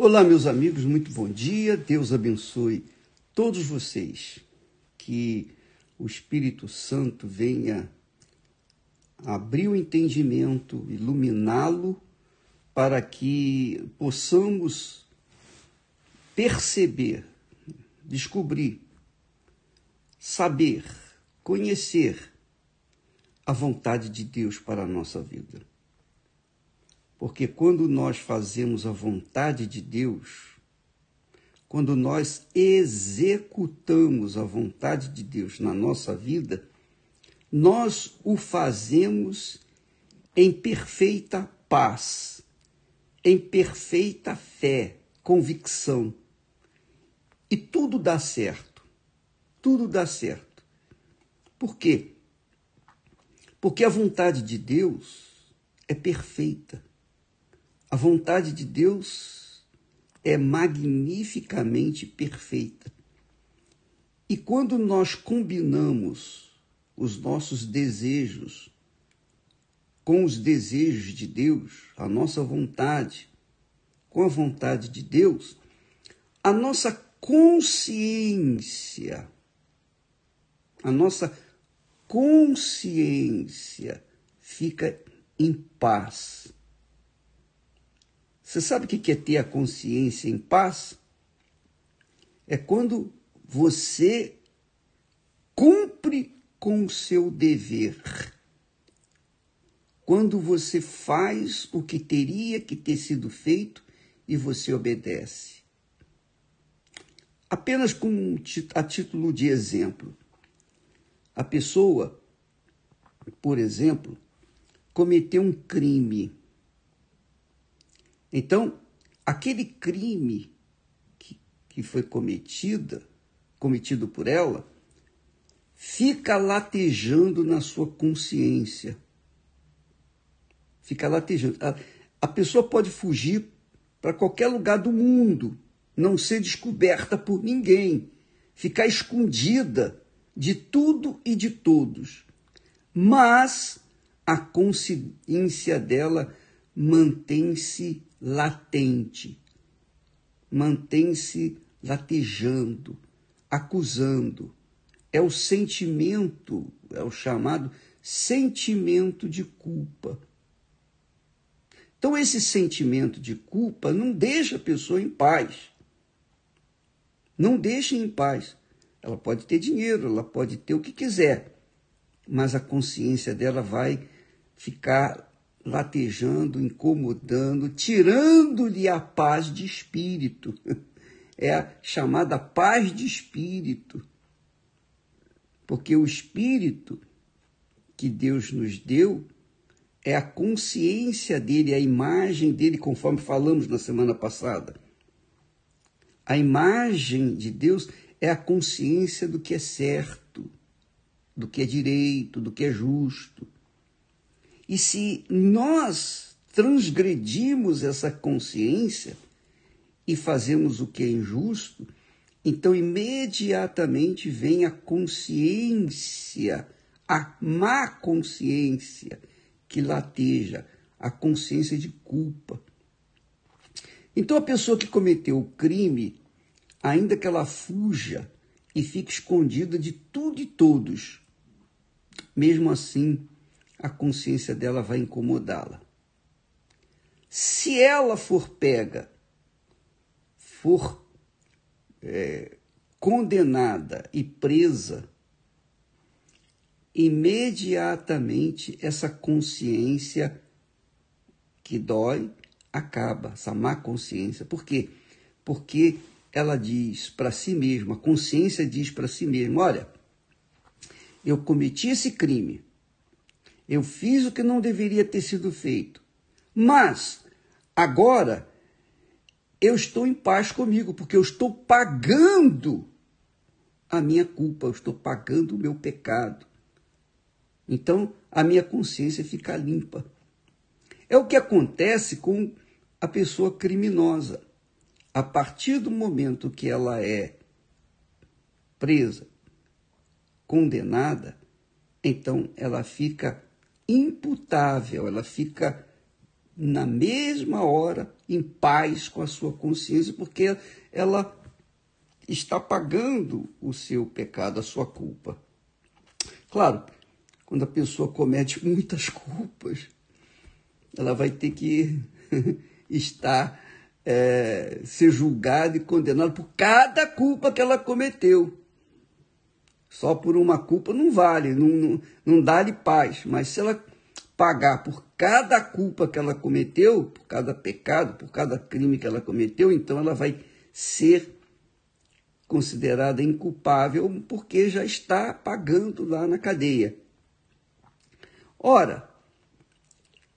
Olá, meus amigos, muito bom dia. Deus abençoe todos vocês. Que o Espírito Santo venha abrir o entendimento, iluminá-lo, para que possamos perceber, descobrir, saber, conhecer a vontade de Deus para a nossa vida. Porque quando nós fazemos a vontade de Deus, quando nós executamos a vontade de Deus na nossa vida, nós o fazemos em perfeita paz, em perfeita fé, convicção. E tudo dá certo. Tudo dá certo. Por quê? Porque a vontade de Deus é perfeita. A vontade de Deus é magnificamente perfeita. E quando nós combinamos os nossos desejos com os desejos de Deus, a nossa vontade com a vontade de Deus, a nossa consciência fica em paz. Você sabe o que é ter a consciência em paz? É quando você cumpre com o seu dever. Quando você faz o que teria que ter sido feito e você obedece. Apenas a título de exemplo. A pessoa, por exemplo, cometeu um crime. Então, aquele crime que foi cometido por ela, fica latejando na sua consciência. Fica latejando. A pessoa pode fugir para qualquer lugar do mundo, não ser descoberta por ninguém, ficar escondida de tudo e de todos. Mas a consciência dela mantém-se latente, mantém-se latejando, acusando. É o sentimento, é o chamado sentimento de culpa. Então, esse sentimento de culpa não deixa a pessoa em paz. Não deixa em paz. Ela pode ter dinheiro, ela pode ter o que quiser, mas a consciência dela vai ficar latejando, incomodando, tirando-lhe a paz de espírito. É a chamada paz de espírito. Porque o espírito que Deus nos deu é a consciência dele, a imagem dele, conforme falamos na semana passada. A imagem de Deus é a consciência do que é certo, do que é direito, do que é justo. E se nós transgredimos essa consciência e fazemos o que é injusto, então imediatamente vem a consciência, a má consciência que lateja, a consciência de culpa. Então a pessoa que cometeu o crime, ainda que ela fuja e fique escondida de tudo e todos, mesmo assim, a consciência dela vai incomodá-la. Se ela for pega, for condenada e presa, imediatamente essa consciência que dói acaba, essa má consciência. Por quê? Porque ela diz para si mesma, a consciência diz para si mesma, olha, eu cometi esse crime, eu fiz o que não deveria ter sido feito, mas agora eu estou em paz comigo, porque eu estou pagando a minha culpa, eu estou pagando o meu pecado. Então, a minha consciência fica limpa. É o que acontece com a pessoa criminosa. A partir do momento que ela é presa, condenada, então ela fica imputável, ela fica na mesma hora, em paz com a sua consciência, porque ela está pagando o seu pecado, a sua culpa. Claro, quando a pessoa comete muitas culpas, ela vai ter que ser julgada e condenada por cada culpa que ela cometeu. Só por uma culpa não vale, não dá-lhe paz. Mas se ela pagar por cada culpa que ela cometeu, por cada pecado, por cada crime que ela cometeu, então ela vai ser considerada inculpável porque já está pagando lá na cadeia. Ora,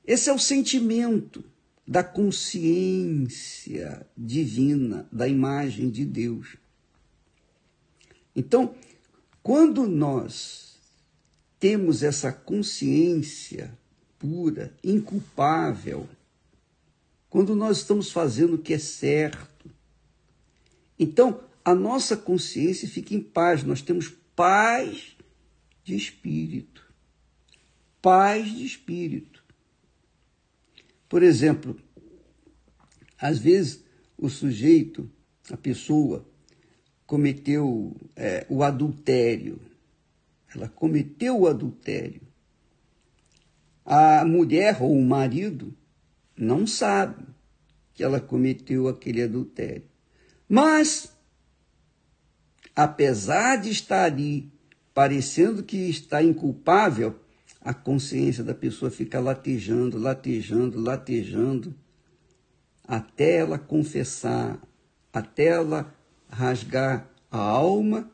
esse é o sentimento da consciência divina, da imagem de Deus. Então, quando nós temos essa consciência pura, inculpável, quando nós estamos fazendo o que é certo, então a nossa consciência fica em paz, nós temos paz de espírito. Paz de espírito. Por exemplo, às vezes o sujeito, a pessoa, cometeu o adultério. Ela cometeu o adultério. A mulher ou o marido não sabe que ela cometeu aquele adultério. Mas, apesar de estar ali, parecendo que está inculpável, a consciência da pessoa fica latejando, até ela confessar, até ela rasgar a alma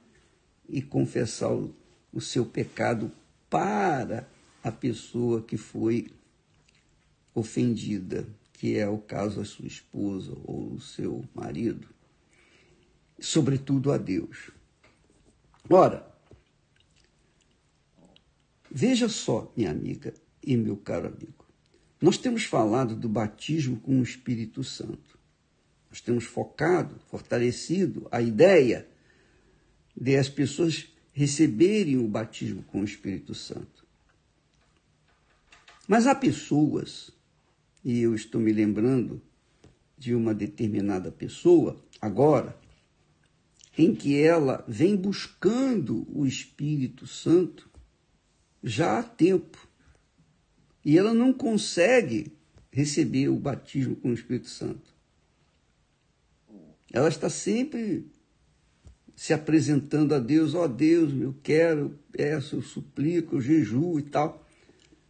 e confessar o seu pecado para a pessoa que foi ofendida, que é o caso da sua esposa ou o seu marido, sobretudo a Deus. Ora, veja só, minha amiga e meu caro amigo, nós temos falado do batismo com o Espírito Santo. Nós temos focado, fortalecido a ideia de as pessoas receberem o batismo com o Espírito Santo. Mas há pessoas, e eu estou me lembrando de uma determinada pessoa agora, em que ela vem buscando o Espírito Santo já há tempo. E ela não consegue receber o batismo com o Espírito Santo. Ela está sempre se apresentando a Deus, ó Deus, eu quero, eu peço, eu suplico, eu jejuo e tal.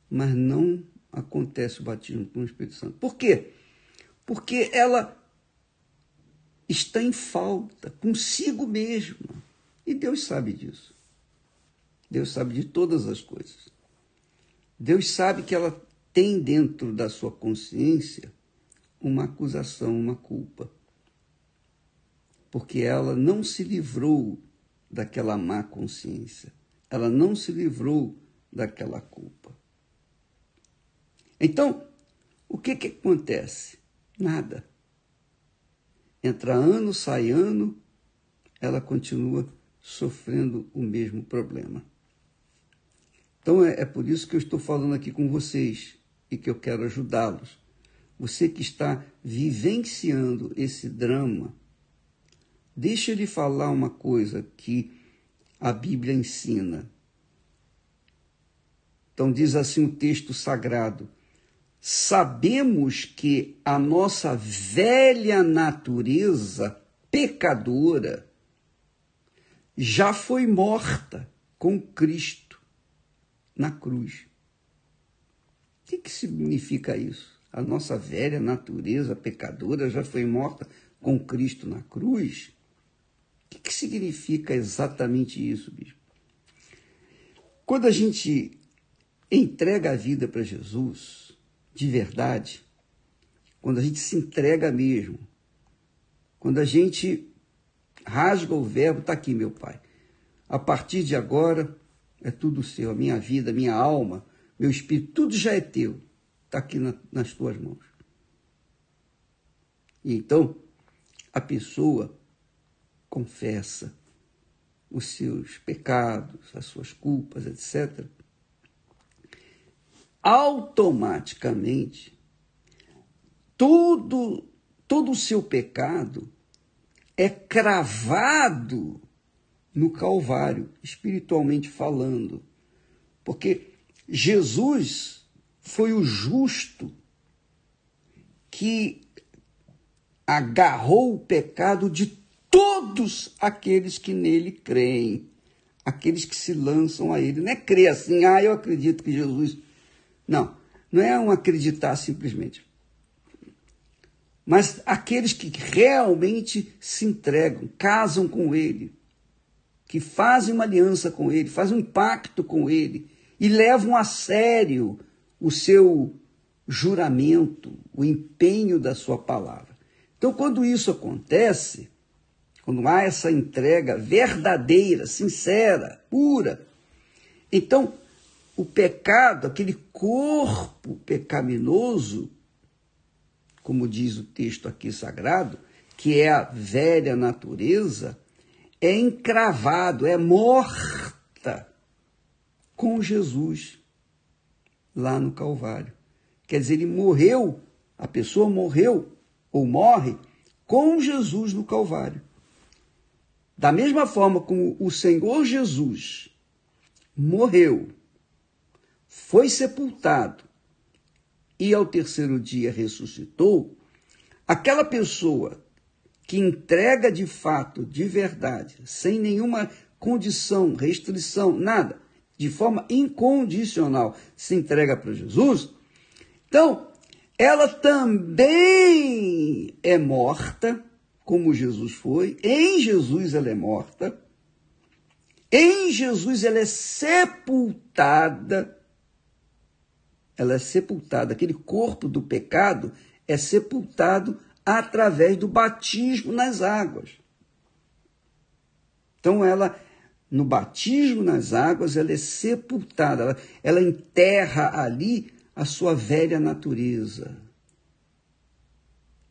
Mas não acontece o batismo com o Espírito Santo. Por quê? Porque ela está em falta consigo mesma. E Deus sabe disso. Deus sabe de todas as coisas. Deus sabe que ela tem dentro da sua consciência uma acusação, uma culpa. Porque ela não se livrou daquela má consciência. Ela não se livrou daquela culpa. Então, o que acontece? Nada. Entra ano, sai ano, ela continua sofrendo o mesmo problema. Então, é por isso que eu estou falando aqui com vocês e que eu quero ajudá-los. Você que está vivenciando esse drama, deixa eu lhe falar uma coisa que a Bíblia ensina. Então, diz assim o texto sagrado: sabemos que a nossa velha natureza pecadora já foi morta com Cristo na cruz. O que significa isso? A nossa velha natureza pecadora já foi morta com Cristo na cruz? O que significa exatamente isso, bispo? Quando a gente entrega a vida para Jesus, de verdade, quando a gente se entrega mesmo, quando a gente rasga o verbo, está aqui, meu Pai. A partir de agora, é tudo seu, a minha vida, a minha alma, meu espírito, tudo já é teu. Está aqui nas tuas mãos. E então, a pessoa confessa os seus pecados, as suas culpas, etc. Automaticamente, todo o seu pecado é cravado no Calvário, espiritualmente falando. Porque Jesus foi o justo que agarrou o pecado de todos aqueles que nele creem, aqueles que se lançam a ele. Não é crer assim, eu acredito que Jesus... Não é um acreditar simplesmente. Mas aqueles que realmente se entregam, casam com ele, que fazem uma aliança com ele, fazem um pacto com ele e levam a sério o seu juramento, o empenho da sua palavra. Então, quando isso acontece, quando há essa entrega verdadeira, sincera, pura, então o pecado, aquele corpo pecaminoso, como diz o texto aqui sagrado, que é a velha natureza, é encravado, é morta com Jesus lá no Calvário. Quer dizer, ele morreu, a pessoa morreu ou morre com Jesus no Calvário. Da mesma forma como o Senhor Jesus morreu, foi sepultado e ao terceiro dia ressuscitou, aquela pessoa que entrega de fato, de verdade, sem nenhuma condição, restrição, nada, de forma incondicional, se entrega para Jesus, então, ela também é morta, como Jesus foi, em Jesus ela é morta, em Jesus ela é sepultada, aquele corpo do pecado é sepultado através do batismo nas águas. Então, no batismo nas águas, ela é sepultada, ela enterra ali a sua velha natureza.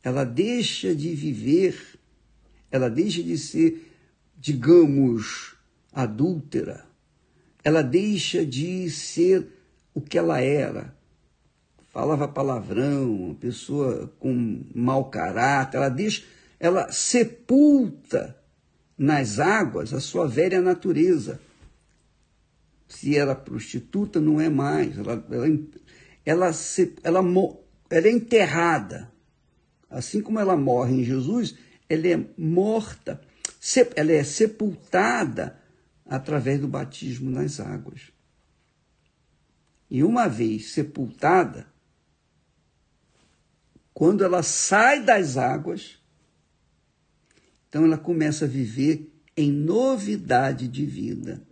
Ela deixa de viver, ela deixa de ser, digamos, adúltera, ela deixa de ser o que ela era. Falava palavrão, uma pessoa com mau caráter, ela sepulta nas águas a sua velha natureza. Se era prostituta, não é mais. Ela é enterrada. Assim como ela morre em Jesus, ela é morta, ela é sepultada através do batismo nas águas. E uma vez sepultada, quando ela sai das águas, então ela começa a viver em novidade de vida.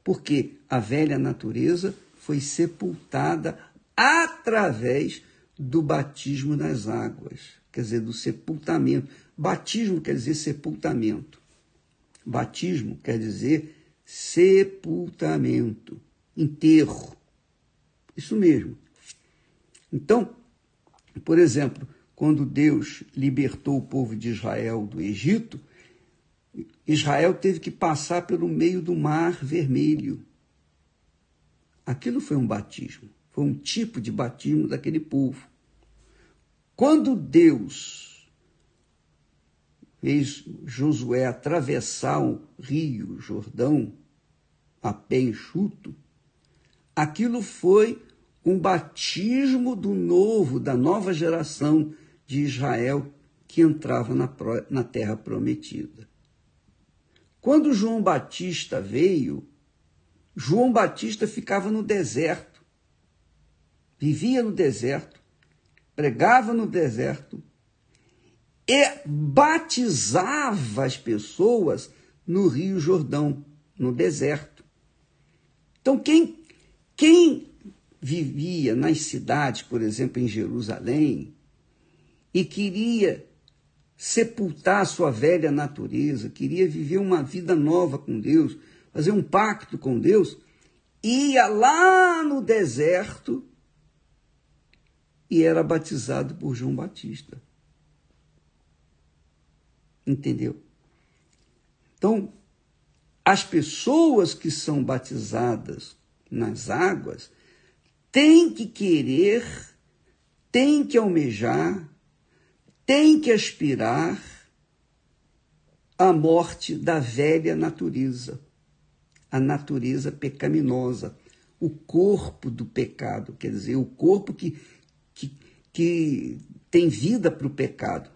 Porque a velha natureza foi sepultada através do batismo nas águas, quer dizer, do sepultamento. Batismo quer dizer sepultamento. Batismo quer dizer sepultamento, enterro. Isso mesmo. Então, por exemplo, quando Deus libertou o povo de Israel do Egito, Israel teve que passar pelo meio do Mar Vermelho. Aquilo foi um batismo, foi um tipo de batismo daquele povo. Quando Deus fez Josué atravessar o rio Jordão a pé enxuto, aquilo foi um batismo da nova geração de Israel que entrava na terra prometida. Quando João Batista veio, João Batista ficava no deserto, vivia no deserto, pregava no deserto e batizava as pessoas no Rio Jordão, no deserto. Então, quem vivia nas cidades, por exemplo, em Jerusalém, e queria sepultar a sua velha natureza, queria viver uma vida nova com Deus, fazer um pacto com Deus, ia lá no deserto e era batizado por João Batista. Entendeu? Então, as pessoas que são batizadas nas águas têm que querer tem que almejar, tem que aspirar a morte da velha natureza, a natureza pecaminosa, o corpo do pecado, quer dizer, o corpo que tem vida para o pecado,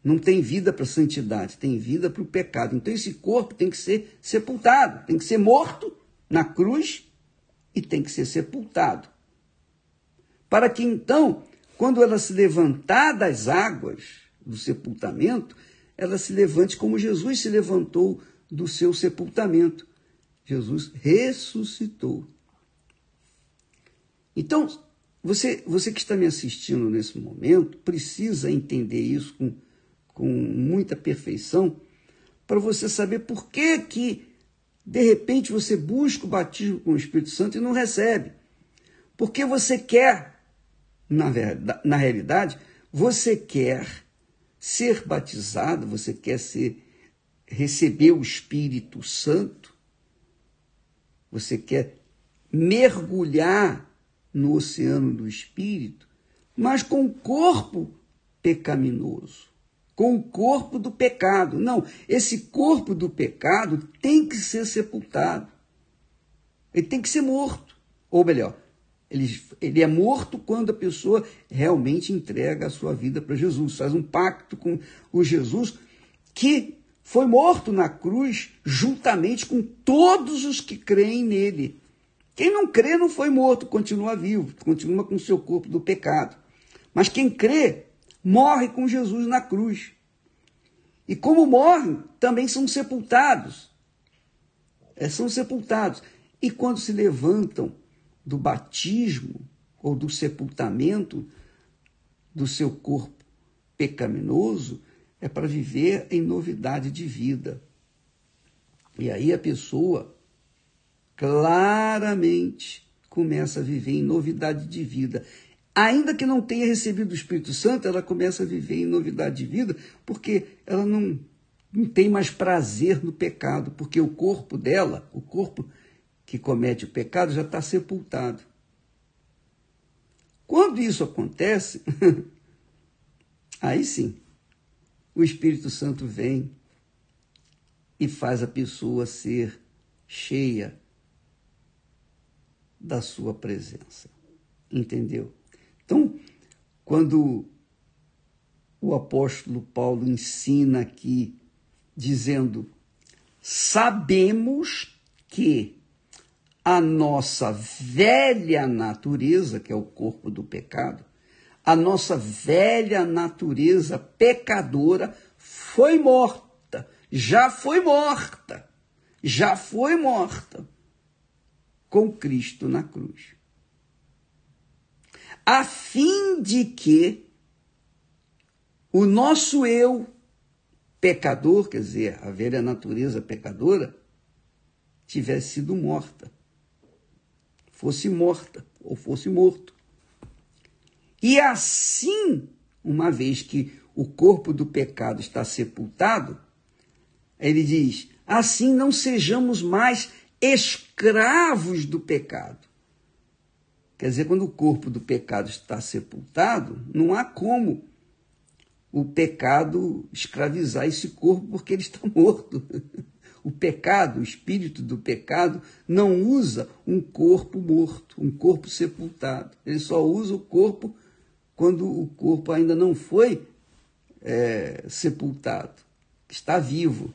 não tem vida para a santidade, tem vida para o pecado. Então esse corpo tem que ser sepultado, tem que ser morto na cruz e tem que ser sepultado. Para que então, quando ela se levantar das águas do sepultamento, ela se levante como Jesus se levantou do seu sepultamento. Jesus ressuscitou. Então, você que está me assistindo nesse momento, precisa entender isso com muita perfeição, para você saber por que, de repente, você busca o batismo com o Espírito Santo e não recebe. Porque você quer, na realidade, você quer ser batizado, você quer receber o Espírito Santo, você quer mergulhar no oceano do Espírito, mas com o corpo pecaminoso, com o corpo do pecado. Não, esse corpo do pecado tem que ser sepultado. Ele tem que ser morto. Ou melhor, ele é morto quando a pessoa realmente entrega a sua vida para Jesus, faz um pacto com o Jesus que foi morto na cruz juntamente com todos os que creem nele. Quem não crê não foi morto, continua vivo, continua com o seu corpo do pecado. Mas quem crê morre com Jesus na cruz. E como morrem, também são sepultados. São sepultados. E quando se levantam do batismo ou do sepultamento do seu corpo pecaminoso, é para viver em novidade de vida. E aí a pessoa claramente começa a viver em novidade de vida. Ainda que não tenha recebido o Espírito Santo, ela começa a viver em novidade de vida, porque ela não tem mais prazer no pecado, porque o corpo dela, o corpo que comete o pecado, já está sepultado. Quando isso acontece, aí sim, o Espírito Santo vem e faz a pessoa ser cheia da sua presença. Entendeu? Então, quando o apóstolo Paulo ensina aqui, dizendo, sabemos que a nossa velha natureza, que é o corpo do pecado, a nossa velha natureza pecadora foi morta, já foi morta com Cristo na cruz. A fim de que o nosso eu pecador, quer dizer, a velha natureza pecadora, tivesse sido morta, fosse morta ou fosse morto. E assim, uma vez que o corpo do pecado está sepultado, ele diz, assim não sejamos mais escravos do pecado. Quer dizer, quando o corpo do pecado está sepultado, não há como o pecado escravizar esse corpo, porque ele está morto. O pecado, o espírito do pecado, não usa um corpo morto, um corpo sepultado. Ele só usa o corpo quando o corpo ainda não foi sepultado, está vivo,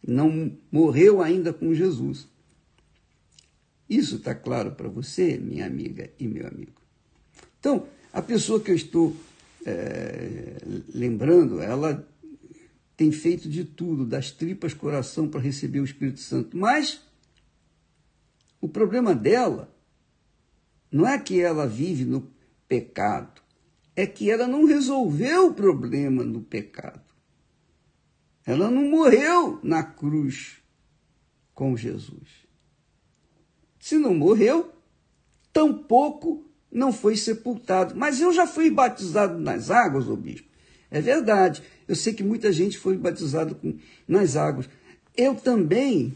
não morreu ainda com Jesus. Isso está claro para você, minha amiga e meu amigo? Então, a pessoa que eu estou lembrando, ela tem feito de tudo, das tripas coração, para receber o Espírito Santo. Mas o problema dela não é que ela vive no pecado, é que ela não resolveu o problema no pecado. Ela não morreu na cruz com Jesus. Se não morreu, tampouco não foi sepultado. Mas eu já fui batizado nas águas, ô bispo. É verdade. Eu sei que muita gente foi batizada nas águas. Eu também,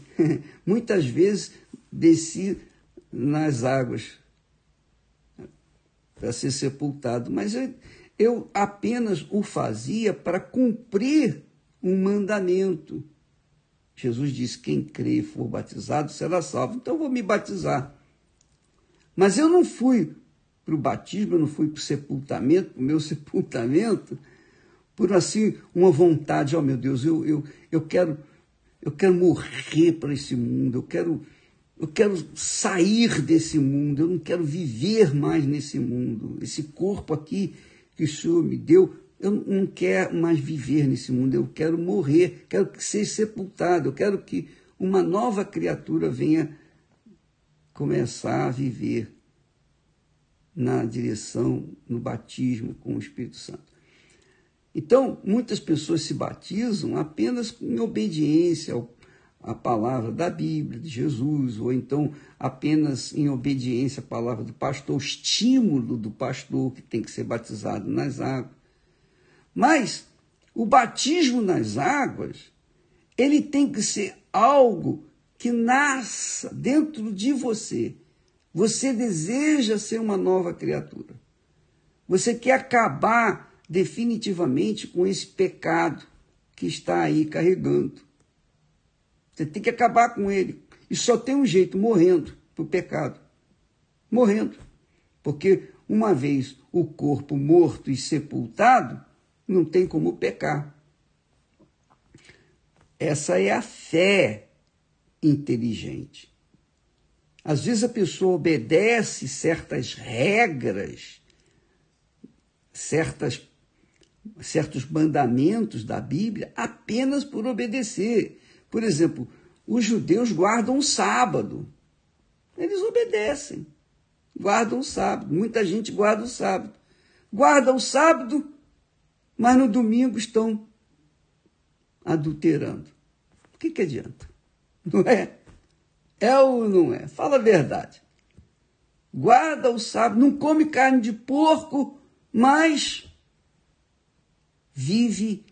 muitas vezes, desci nas águas para ser sepultado, mas eu apenas o fazia para cumprir um mandamento. Jesus disse: quem crê e for batizado será salvo. Então eu vou me batizar. Mas eu não fui para o batismo, eu não fui para o sepultamento, para o meu sepultamento, por assim uma vontade: oh meu Deus, eu quero morrer para esse mundo, eu quero sair desse mundo, eu não quero viver mais nesse mundo. Esse corpo aqui que o Senhor me deu, eu não quero mais viver nesse mundo, eu quero morrer, quero ser sepultado, eu quero que uma nova criatura venha começar a viver na direção, no batismo com o Espírito Santo. Então, muitas pessoas se batizam apenas em obediência à palavra da Bíblia, de Jesus, ou então apenas em obediência à palavra do pastor, o estímulo do pastor que tem que ser batizado nas águas. Mas o batismo nas águas, ele tem que ser algo que nasça dentro de você. Você deseja ser uma nova criatura. Você quer acabar definitivamente com esse pecado que está aí carregando. Você tem que acabar com ele. E só tem um jeito: morrendo para o pecado. Morrendo. Porque uma vez o corpo morto e sepultado, não tem como pecar. Essa é a fé inteligente. Às vezes a pessoa obedece certas regras, certos mandamentos da Bíblia apenas por obedecer. Por exemplo, os judeus guardam o sábado. Eles obedecem, guardam o sábado. Muita gente guarda o sábado. Guarda o sábado, mas no domingo estão adulterando. O que adianta? Não é? É ou não é? Fala a verdade. Guarda o sábado, não come carne de porco, mas vive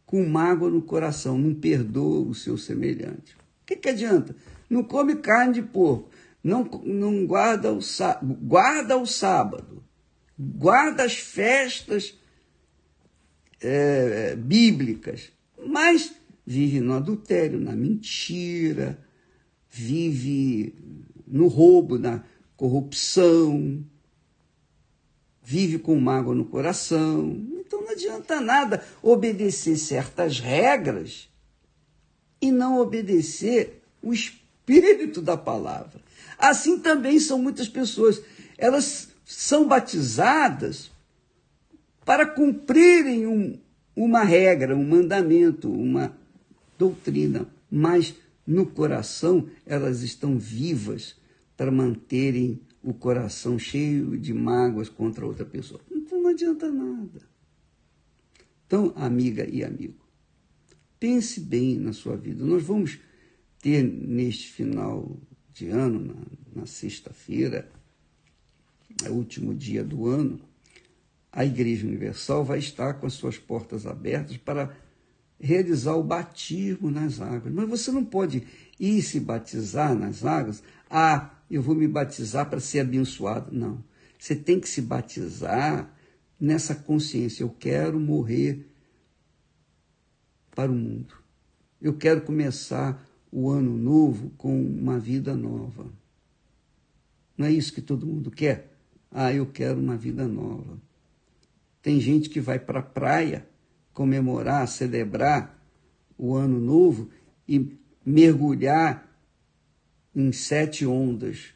com mágoa no coração, não perdoa o seu semelhante. O que adianta? Não come carne de porco, não guarda o sábado, guarda as festas bíblicas, mas vive no adultério, na mentira, vive no roubo, na corrupção, vive com mágoa no coração. Então não adianta nada obedecer certas regras e não obedecer o espírito da palavra. Assim também são muitas pessoas. Elas são batizadas para cumprirem uma regra, um mandamento, uma doutrina, mas no coração elas estão vivas para manterem o coração cheio de mágoas contra outra pessoa. Então não adianta nada. Então, amiga e amigo, pense bem na sua vida. Nós vamos ter neste final de ano, na sexta-feira, é o último dia do ano, a Igreja Universal vai estar com as suas portas abertas para realizar o batismo nas águas. Mas você não pode ir se batizar nas águas. Eu vou me batizar para ser abençoado. Não. Você tem que se batizar nessa consciência. Eu quero morrer para o mundo. Eu quero começar o ano novo com uma vida nova. Não é isso que todo mundo quer? Eu quero uma vida nova. Tem gente que vai para a praia comemorar, celebrar o ano novo e mergulhar em 7 ondas.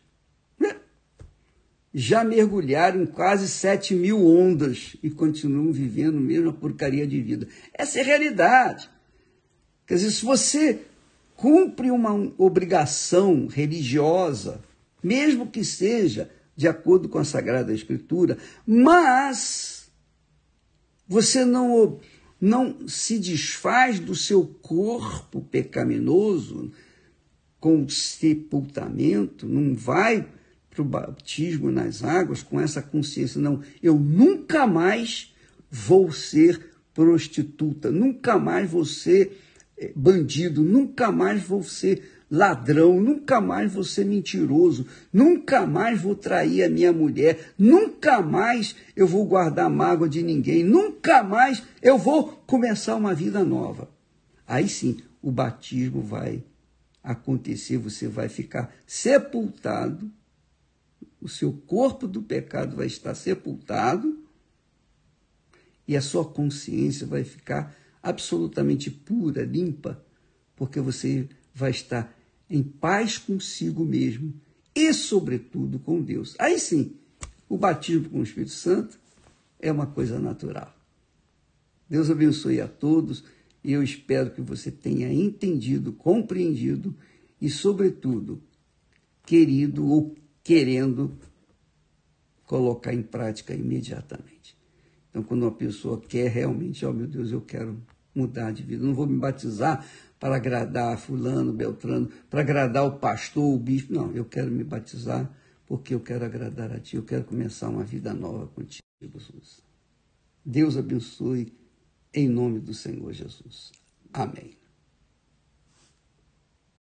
Já mergulharam em quase 7.000 ondas e continuam vivendo a mesma porcaria de vida. Essa é a realidade. Quer dizer, se você cumpre uma obrigação religiosa, mesmo que seja de acordo com a Sagrada Escritura, mas você não se desfaz do seu corpo pecaminoso com sepultamento, não vai para o batismo nas águas com essa consciência: não, eu nunca mais vou ser prostituta, nunca mais vou ser bandido, nunca mais vou ser ladrão, nunca mais vou ser mentiroso, nunca mais vou trair a minha mulher, nunca mais eu vou guardar mágoa de ninguém, nunca mais eu vou começar uma vida nova. Aí sim, o batismo vai acontecer, você vai ficar sepultado, o seu corpo do pecado vai estar sepultado e a sua consciência vai ficar absolutamente pura, limpa, porque você vai estar em paz consigo mesmo e, sobretudo, com Deus. Aí sim, o batismo com o Espírito Santo é uma coisa natural. Deus abençoe a todos e eu espero que você tenha entendido, compreendido e, sobretudo, querido ou querendo colocar em prática imediatamente. Então, quando uma pessoa quer realmente, meu Deus, eu quero mudar de vida, não vou me batizar para agradar fulano, beltrano, para agradar o pastor, o bispo, não, eu quero me batizar porque eu quero agradar a Ti, eu quero começar uma vida nova contigo, Jesus. Deus abençoe em nome do Senhor Jesus. Amém.